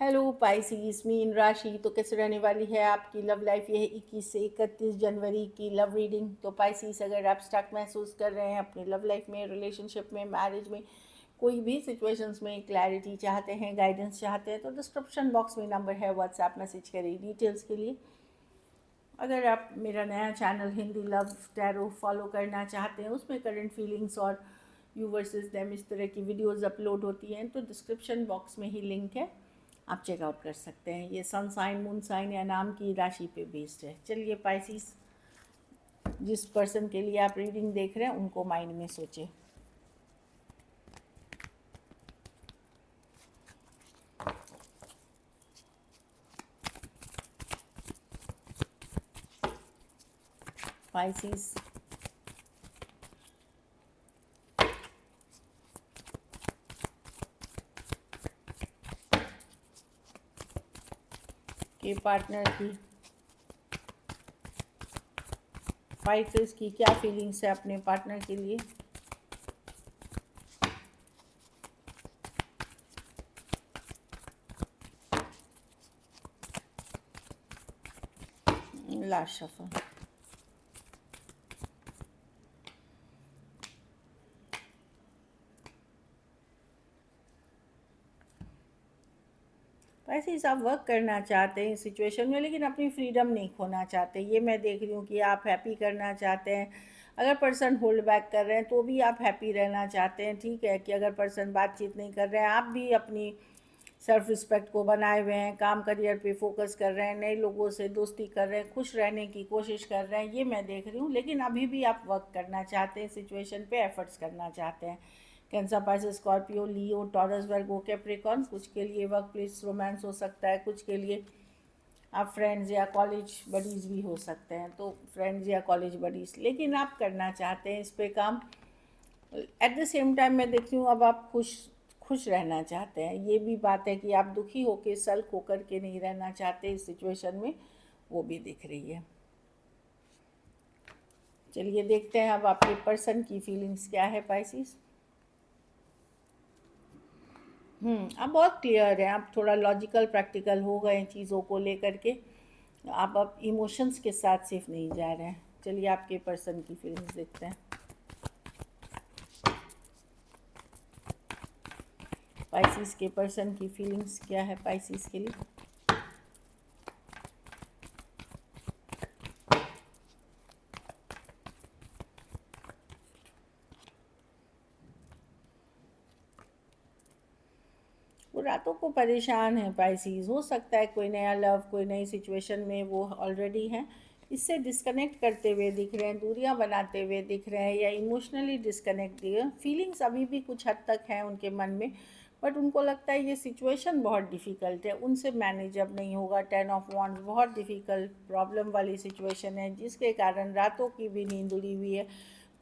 Hello Pisces mean राशि। तो कैसे रहने वाली है आपकी लव लाइफ? यह 21 से 31 जनवरी की लव रीडिंग। तो पाइसिस, अगर आप स्टक महसूस कर रहे हैं अपनी लव लाइफ में, रिलेशनशिप में, मैरिज में, कोई भी सिचुएशंस में क्लैरिटी चाहते हैं, गाइडेंस चाहते हैं, तो डिस्क्रिप्शन बॉक्स में नंबर है, व्हाट्सएप मैसेज करिए डिटेल्स के लिए। अगर आप मेरा नया channel Hindi love tarot follow करना चाहते हैं, उसमें करंट फीलिंग्स और यू वर्सेस देम इस तरह की वीडियोस अपलोड होती हैं, तो डिस्क्रिप्शन बॉक्स में ही लिंक है, आप चेकआउट कर सकते हैं। ये सन साइन, मून साइन या नाम की राशि पे बेस्ड है। चलिए पाइसिस, जिस पर्सन के लिए आप रीडिंग देख रहे हैं उनको माइंड में सोचें। पाइसिस, के पार्टनर की, पाइसिस की क्या फीलिंग्स है अपने पार्टनर के लिए? Last shuffle. वैसे ही आप वर्क करना चाहते हैं इस सिचुएशन में, लेकिन अपनी फ्रीडम नहीं खोना चाहते। ये मैं देख रही हूँ कि आप हैप्पी करना चाहते हैं। अगर पर्सन होल्ड बैक कर रहे हैं तो भी आप हैप्पी रहना चाहते हैं। ठीक है कि अगर पर्सन बातचीत नहीं कर रहे हैं, आप भी अपनी सेल्फ रिस्पेक्ट को बनाए हुए हैं, काम करियर पे फोकस कर रहे हैं, नए लोगों से दोस्ती कर रहे हैं, खुश रहने की कोशिश कर रहे हैं, ये मैं देख रही हूँ। लेकिन अभी भी आप वर्क करना चाहते हैं, सिचुएशन पे एफर्ट्स करना चाहते हैं। कैंसर, पाइसेस, स्कॉर्पियो, लियो, टॉरस, वर्गो, कैप्रिकॉर्न, कुछ के लिए वर्क प्लेस रोमांस हो सकता है, कुछ के लिए आप फ्रेंड्स या कॉलेज बडीज़ भी हो सकते हैं। तो फ्रेंड्स या कॉलेज बडीज़, लेकिन आप करना चाहते हैं इस पे काम। एट द सेम टाइम मैं देखती हूँ अब आप खुश खुश रहना चाहते हैं। ये भी बात है कि आप दुखी होकर, सल्क होकर के नहीं रहना चाहते इस सिचुएशन में, वो भी दिख रही है। चलिए देखते हैं अब आपके पर्सन की फीलिंग्स क्या है पाइसिस। अब बहुत क्लियर है, आप थोड़ा लॉजिकल प्रैक्टिकल हो गए हैं चीज़ों को लेकर के। आप अब इमोशंस के साथ सिर्फ नहीं जा रहे हैं। चलिए आपके पर्सन की फीलिंग्स देखते हैं। पाइसिस के पर्सन की फीलिंग्स क्या है पाइसिस के लिए? वो रातों को परेशान है पाइसिस। हो सकता है कोई नया लव, कोई नई सिचुएशन में वो ऑलरेडी हैं, इससे डिस्कनेक्ट करते हुए दिख रहे हैं, दूरियां बनाते हुए दिख रहे हैं, या इमोशनली डिस्कनेक्ट दिए। फीलिंग्स अभी भी कुछ हद तक हैं उनके मन में, बट उनको लगता है ये सिचुएशन बहुत डिफ़िकल्ट है, उनसे मैनेज अब नहीं होगा। 10 ऑफ वांड्स बहुत डिफ़िकल्ट प्रॉब्लम वाली सिचुएशन है, जिसके कारण रातों की भी नींद उड़ी हुई है,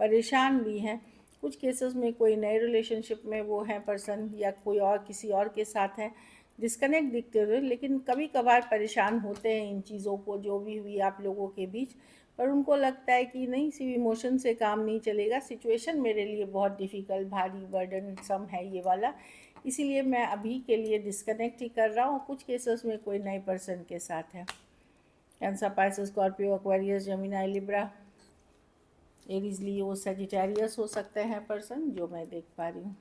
परेशान भी हैं। कुछ केसेस में कोई नए रिलेशनशिप में वो हैं पर्सन, या कोई और किसी और के साथ है, डिस्कनेक्ट दिखते हुए। लेकिन कभी कभार परेशान होते हैं इन चीज़ों को, जो भी हुई आप लोगों के बीच, पर उनको लगता है कि नहीं, सिर्फ इमोशन से काम नहीं चलेगा, सिचुएशन मेरे लिए बहुत डिफ़िकल्ट, भारी, बर्डन सम है ये वाला, इसीलिए मैं अभी के लिए डिस्कनेक्ट ही कर रहा हूँ। कुछ केसेस में कोई नए पर्सन के साथ है। Cancer, Pisces, Scorpio, Aquarius, Gemini, Libra, Aries, Leo, Sagittarius हो सकते हैं पर्सन, जो मैं देख पा रही हूँ।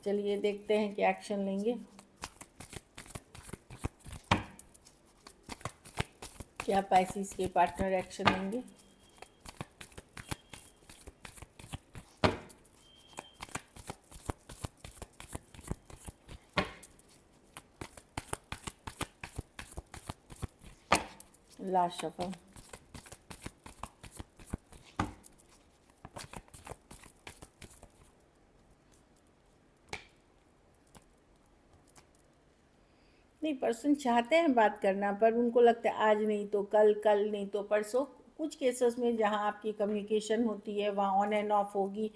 चलिए देखते हैं कि एक्शन लेंगे। क्या पाइसिस के पार्टनर एक्शन लेंगे? Last shuffle. नहीं, पर्सन चाहते हैं बात करना, पर उनको लगता है आज नहीं तो कल, कल नहीं तो परसों। कुछ केसेस में जहाँ आपकी कम्युनिकेशन होती है वहाँ ऑन एंड ऑफ होगी,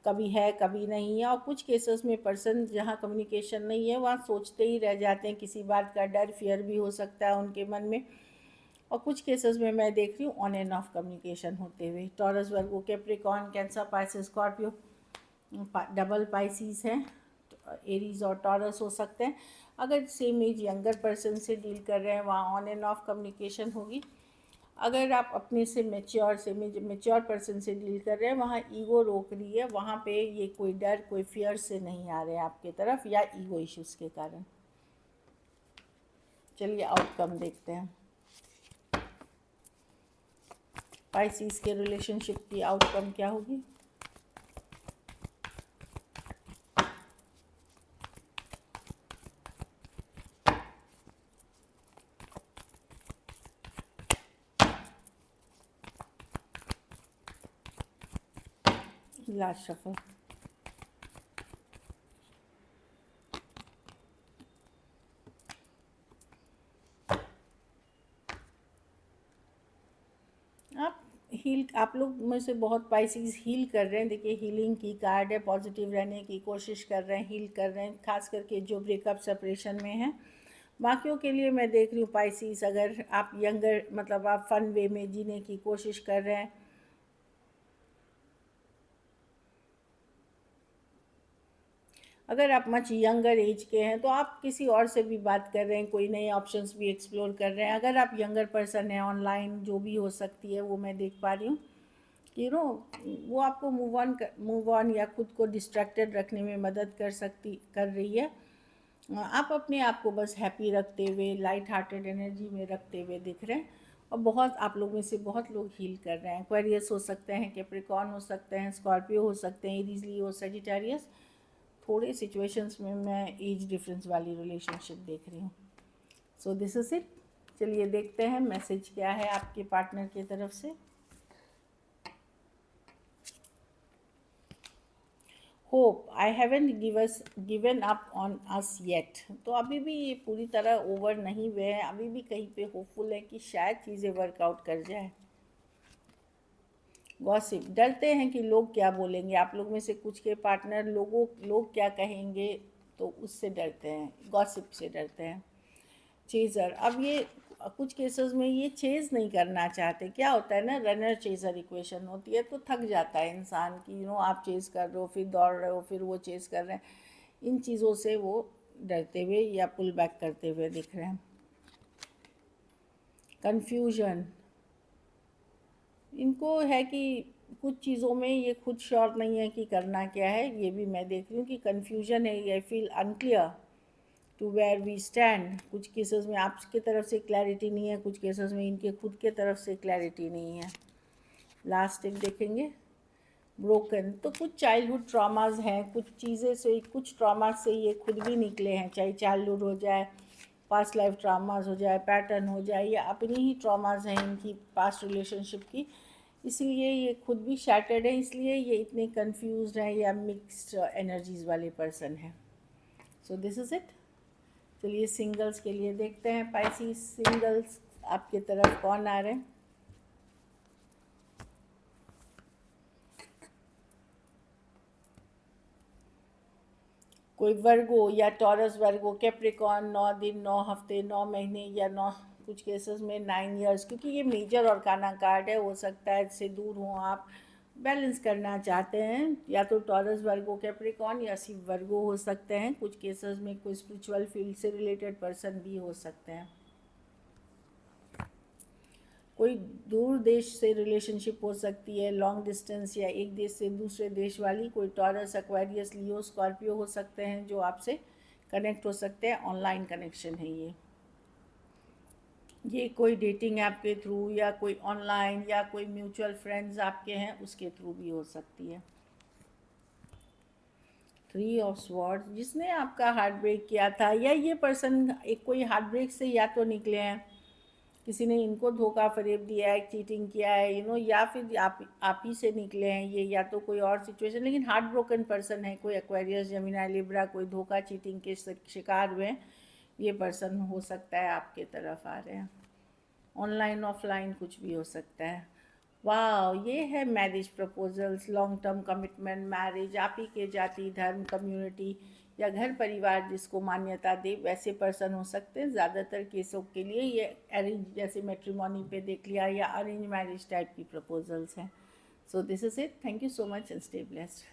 कभी है कभी नहीं है। और कुछ केसेस में पर्सन जहाँ कम्युनिकेशन नहीं है वहाँ सोचते ही रह जाते हैं, किसी बात का डर, फियर भी हो सकता है उनके मन में। और कुछ केसेस में मैं देख रही हूँ ऑन एंड ऑफ कम्युनिकेशन होते हुए। Taurus, Virgo, Capricorn, Cancer, Pisces, Scorpio, double Pisces है, एरीज और टॉरस हो सकते हैं। अगर सेम एज यंगर पर्सन से डील कर रहे हैं, वहाँ ऑन एंड ऑफ कम्युनिकेशन होगी। अगर आप अपने से मेच्योर पर्सन से डील कर रहे हैं, वहाँ ईगो रोक रही है, वहाँ पे ये कोई डर, कोई फियर से नहीं आ रहे हैं आपके तरफ, या ईगो इश्यूज़ के कारण। चलिए आउटकम देखते हैं। पाइसिस के रिलेशनशिप की आउटकम क्या होगी? Last shuffle. आप लोग में से बहुत पाइसिस हील कर रहे हैं। देखिए हीलिंग की कार्ड है, पॉजिटिव रहने की कोशिश कर रहे हैं, हील कर रहे हैं, खास करके जो ब्रेकअप सेपरेशन में हैं। बाकियों के लिए मैं देख रही हूँ पाइसिस, अगर आप यंगर मतलब आप फन वे में जीने की कोशिश कर रहे हैं, अगर आप मच यंगर एज के हैं तो आप किसी और से भी बात कर रहे हैं, कोई नए ऑप्शंस भी एक्सप्लोर कर रहे हैं। अगर आप यंगर पर्सन हैं, ऑनलाइन जो भी हो सकती है वो मैं देख पा रही हूँ कि वो आपको मूव ऑन या खुद को डिस्ट्रैक्टेड रखने में मदद कर रही है। आप अपने आप को बस हैप्पी रखते हुए, लाइट हार्टेड एनर्जी में रखते हुए दिख रहे हैं। और बहुत आप लोग में से बहुत लोग हील कर रहे हैं। एक्वेरियस हो सकते हैं, कैप्रिकॉर्न हो सकते हैं, स्कॉर्पियो हो सकते हैं, एरीज, लियो, सजिटेरियस। थोड़े सिचुएशंस में मैं एज डिफरेंस वाली रिलेशनशिप देख रही हूँ। So this is it. चलिए देखते हैं मैसेज क्या है आपके पार्टनर की तरफ से। Hope I haven't given up on us yet. तो अभी भी ये पूरी तरह ओवर नहीं हुए हैं, अभी भी कहीं पे होपफुल है कि शायद चीज़ें वर्कआउट कर जाए। गॉसिप, डरते हैं कि लोग क्या बोलेंगे। आप लोग में से कुछ के पार्टनर लोग क्या कहेंगे, तो उससे डरते हैं, गॉसिप से डरते हैं। चेज़र, अब ये कुछ केसेस में ये चेज़ नहीं करना चाहते। क्या होता है ना, रनर चेज़र इक्वेशन होती है, तो थक जाता है इंसान कि आप चेज़ कर रहे हो, फिर दौड़ रहे हो, फिर वो चेज़ कर रहे हैं। इन चीज़ों से वो डरते हुए या पुल बैक करते हुए दिख रहे हैं। कन्फ्यूजन, इनको है कि कुछ चीज़ों में ये खुद श्योर नहीं है कि करना क्या है। ये भी मैं देख रही हूँ कि कन्फ्यूजन है, I feel unclear to where we stand. कुछ केसेस में आपकी तरफ से क्लैरिटी नहीं है, कुछ केसेस में इनके खुद के तरफ से क्लैरिटी नहीं है। लास्ट एक देखेंगे, ब्रोकन, तो कुछ चाइल्डहुड ट्रॉमाज हैं, कुछ चीज़ें से, कुछ ट्रॉमाज से ये खुद भी निकले हैं, चाहे चाइल्डहुड हो जाए, पास्ट लाइफ ट्रॉमाज हो जाए, पैटर्न हो जाए, या अपनी ही ट्रॉमाज हैं इनकी पास्ट रिलेशनशिप की, इसलिए ये खुद भी शैटर्ड है, इसलिए ये इतने कंफ्यूज हैं या मिक्स्ड एनर्जीज वाले पर्सन हैं। So this is it. चलिए सिंगल्स के लिए देखते हैं, पाइसिस सिंगल्स आपके तरफ कौन आ रहे हैं। कोई वर्गो या टॉरस, वर्गो, कैप्रिकॉर्न, 9 दिन, 9 हफ्ते, 9 महीने, या 9 कुछ केसेस में 9 इयर्स, क्योंकि ये मेजर और काना कार्ड है, हो सकता है इससे दूर हों आप, बैलेंस करना चाहते हैं, या तो टॉरस, वर्गो, कैप्रिकॉर्न, या सिर्फ वर्गो हो सकते हैं। कुछ केसेस में कोई स्पिरिचुअल फील्ड से रिलेटेड पर्सन भी हो सकते हैं। कोई दूर देश से रिलेशनशिप हो सकती है, लॉन्ग डिस्टेंस, या एक देश से दूसरे देश वाली। कोई टॉरस, एक्वेरियस, लियो, स्कॉर्पियो हो सकते हैं जो आपसे कनेक्ट हो सकते हैं। ऑनलाइन कनेक्शन है ये कोई डेटिंग ऐप के थ्रू, या कोई ऑनलाइन, या कोई म्यूचुअल फ्रेंड्स आपके हैं उसके थ्रू भी हो सकती है। 3 ऑफ स्वॉर्ड्स, जिसने आपका हार्ट ब्रेक किया था, या ये पर्सन एक कोई हार्ट ब्रेक से या तो निकले हैं, किसी ने इनको धोखा फरेब दिया है, चीटिंग किया है, या फिर आप ही से निकले हैं ये, या तो कोई और सिचुएशन, लेकिन हार्ट ब्रोकन पर्सन है, कोई एक्वेरियस, जमीना, लिब्रा, कोई धोखा चीटिंग के शिकार हुए हैं, ये पर्सन हो सकता है आपके तरफ आ रहे हैं। ऑनलाइन ऑफलाइन कुछ भी हो सकता है। वाह, ये है marriage proposals, long term commitment, marriage, आप ही के जाति, धर्म, कम्युनिटी या घर परिवार जिसको मान्यता दे वैसे पर्सन हो सकते हैं। ज़्यादातर केसों के लिए ये अरेंज, जैसे मैट्रिमोनी पे देख लिया, या अरेंज मैरिज टाइप की प्रपोजल्स हैं। So this is it. Thank you so much and stay blessed.